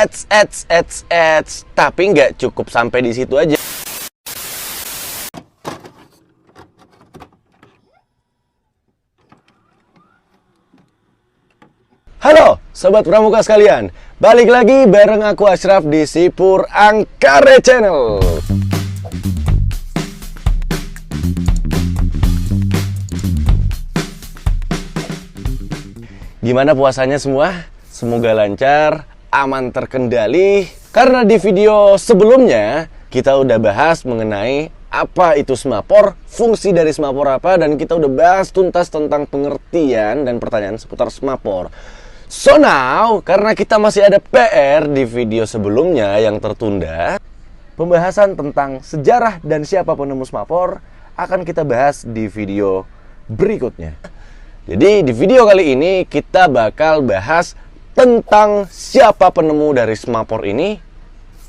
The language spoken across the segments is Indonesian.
Ads. Tapi nggak cukup sampai di situ aja. Halo Sobat Pramuka sekalian, balik lagi bareng aku Ashraf di Sipur Angkare Channel. Gimana puasanya semua? Semoga lancar, aman terkendali. Karena di video sebelumnya kita udah bahas mengenai apa itu semapor, fungsi dari semapor apa, dan kita udah bahas tuntas tentang pengertian dan pertanyaan seputar semapor. So now, karena kita masih ada PR di video sebelumnya yang tertunda, pembahasan tentang sejarah dan siapa penemu semapor akan kita bahas di video berikutnya. Jadi di video kali ini kita bakal bahas tentang siapa penemu dari semapor ini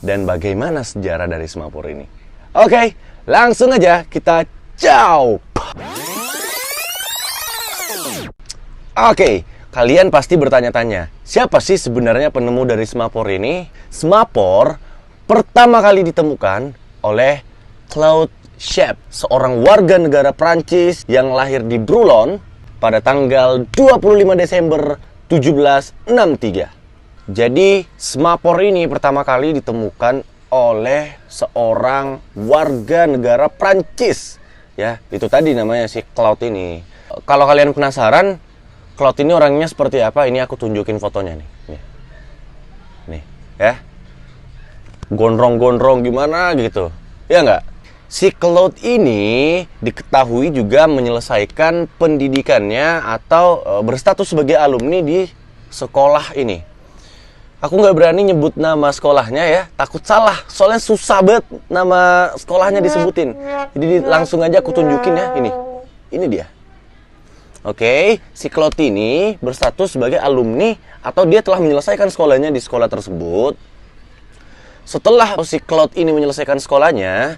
dan bagaimana sejarah dari semapor ini. Oke, langsung aja kita jawab. Oke, kalian pasti bertanya-tanya, siapa sih sebenarnya penemu dari semapor ini? Semapor pertama kali ditemukan oleh Claude Chappe, seorang warga negara Prancis yang lahir di Droulon pada tanggal 25 Desember 1763. Jadi, semapor ini pertama kali ditemukan oleh seorang warga negara Prancis. Ya, itu tadi namanya si Claude ini. Kalau kalian penasaran, Claude ini orangnya seperti apa? Ini aku tunjukin fotonya nih. Nih, ya. Gondrong-gondrong gimana gitu. Ya nggak? Si Claude ini diketahui juga menyelesaikan pendidikannya atau berstatus sebagai alumni di sekolah ini. Aku nggak berani nyebut nama sekolahnya ya, takut salah. Soalnya susah banget nama sekolahnya disebutin. Jadi langsung aja aku tunjukin ya, ini dia. Oke, si Claude ini berstatus sebagai alumni atau dia telah menyelesaikan sekolahnya di sekolah tersebut. Setelah si Claude ini menyelesaikan sekolahnya,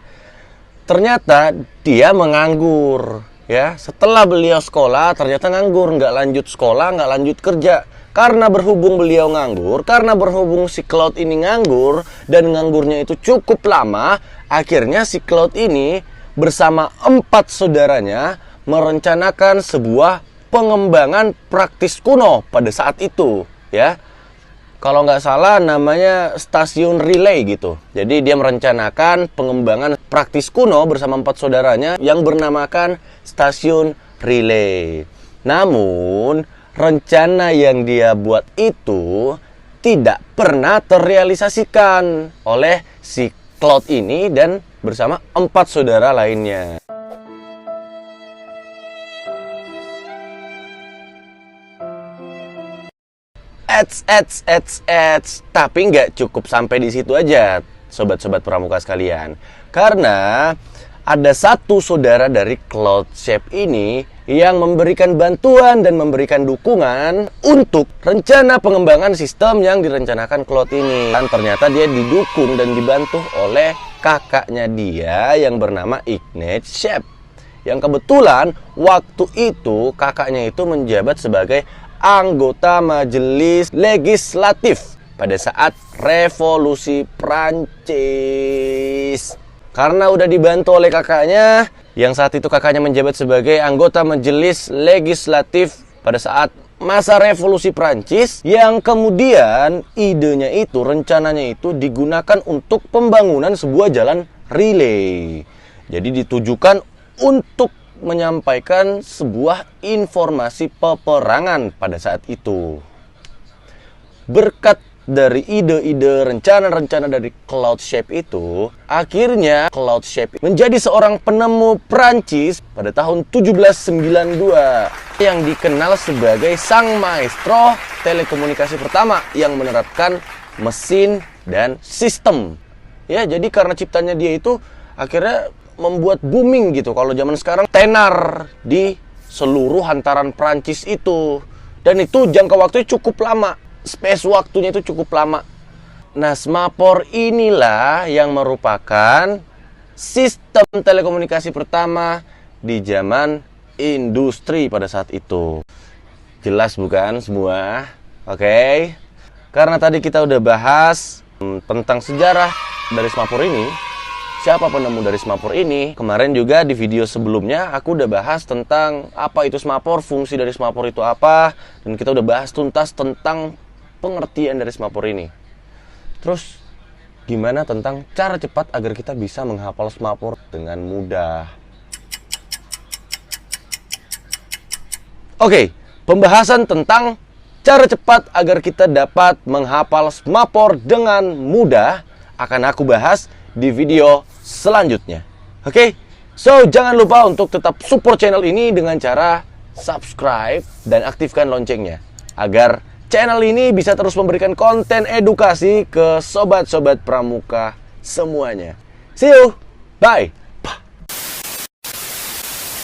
ternyata dia menganggur. Ya, setelah beliau sekolah ternyata nganggur, nggak lanjut sekolah, nggak lanjut kerja. Karena berhubung beliau nganggur, karena berhubung si Claude ini nganggur dan nganggurnya itu cukup lama, akhirnya si Claude ini bersama 4 saudaranya merencanakan sebuah pengembangan praktis kuno pada saat itu, ya. Kalau nggak salah namanya stasiun relay gitu. Jadi dia merencanakan pengembangan praktis kuno bersama 4 saudaranya yang bernamakan stasiun relay. Namun rencana yang dia buat itu tidak pernah terrealisasikan oleh si Claude ini dan bersama 4 saudara lainnya. Ads. Tapi nggak cukup sampai di situ aja, sobat-sobat pramuka sekalian. Karena ada satu saudara dari Claude Chappe ini yang memberikan bantuan dan memberikan dukungan untuk rencana pengembangan sistem yang direncanakan Claude ini. Dan ternyata dia didukung dan dibantu oleh kakaknya dia yang bernama Ignaz Chappe. Yang kebetulan waktu itu kakaknya itu menjabat sebagai anggota majelis legislatif pada saat revolusi Prancis. Karena udah dibantu oleh kakaknya, yang saat itu kakaknya menjabat sebagai anggota majelis legislatif pada saat masa revolusi Prancis, yang kemudian idenya itu, rencananya itu digunakan untuk pembangunan sebuah jalan relay. Jadi ditujukan untuk menyampaikan sebuah informasi peperangan pada saat itu. Berkat dari ide-ide, rencana-rencana dari Claude Chappe itu, akhirnya Claude Chappe menjadi seorang penemu Prancis pada tahun 1792 yang dikenal sebagai sang maestro telekomunikasi pertama yang menerapkan mesin dan sistem. Ya, jadi karena ciptanya dia itu akhirnya membuat booming gitu. Kalau zaman sekarang tenar di seluruh hantaran Prancis itu. Dan itu jangka waktunya cukup lama. Space waktunya itu cukup lama. Nah, semapor inilah yang merupakan sistem telekomunikasi pertama di zaman industri pada saat itu. Jelas bukan semua? Oke. Karena tadi kita udah bahas tentang sejarah dari Semapur ini, siapa penemu dari Semapur ini. Kemarin juga di video sebelumnya aku udah bahas tentang apa itu Semapur, fungsi dari Semapur itu apa, dan kita udah bahas tuntas tentang pengertian dari Semapur ini. Terus gimana tentang cara cepat agar kita bisa menghafal Semapur dengan mudah? Oke, pembahasan tentang cara cepat agar kita dapat menghafal Semapur dengan mudah akan aku bahas di video selanjutnya. Oke? So, jangan lupa untuk tetap support channel ini dengan cara subscribe dan aktifkan loncengnya agar channel ini bisa terus memberikan konten edukasi ke sobat-sobat pramuka semuanya. See you. Bye.